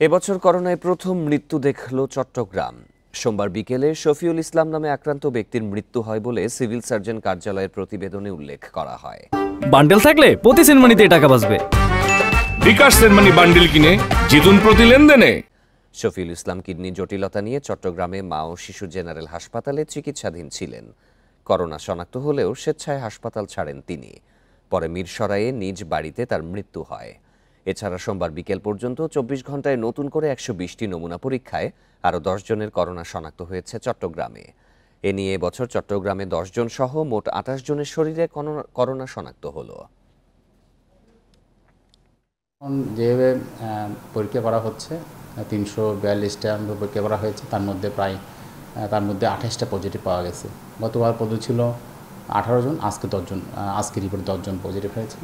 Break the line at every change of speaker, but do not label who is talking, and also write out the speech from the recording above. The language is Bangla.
এবছর করোনায় প্রথম মৃত্যু দেখল চট্টগ্রাম। সোমবার বিকেলে শফিউল ইসলাম নামে আক্রান্ত ব্যক্তির মৃত্যু হয় বলে সিভিল সার্জন কার্যালয়ের প্রতিবেদনে উল্লেখ করা হয়।
বান্ডেল থাকলে প্রতি সেনমানিতে টাকা বাঁচবে।
বিকাশ সেনমানি বান্ডেল কিনে জিতুন প্রতি লেনদেনে।
শফিউল ইসলাম কিডনি জটিলতা নিয়ে চট্টগ্রামে মা ও শিশু জেনারেল হাসপাতালে চিকিৎসাধীন ছিলেন। করোনা শনাক্ত হলেও স্বেচ্ছায় হাসপাতাল ছাড়েন তিনি। পরে মিরসরাইয়ে নিজ বাড়িতে তার মৃত্যু হয়। এছাড়া সোমবার বিকেল পর্যন্ত ২৪ ঘন্টায় নতুন করে ১২০টি নমুনা পরীক্ষায় আরও ১০ জনের করোনা শনাক্ত হয়েছে চট্টগ্রামে। এ নিয়ে এবছর চট্টগ্রামে ১০ জন সহ মোট ২৮ জনের শরীরে করোনা শনাক্ত হলো।
যেভাবে পরীক্ষা করা হচ্ছে ৩৪২টা পরীক্ষা করা হয়েছে, তার মধ্যে ২৮টা পজিটিভ পাওয়া গেছে। গতবার পদ্ধতি ছিল ১৮ জন, আজকে ১০ জন, আজকে রিপোর্ট ১০ জন পজিটিভ হয়েছে।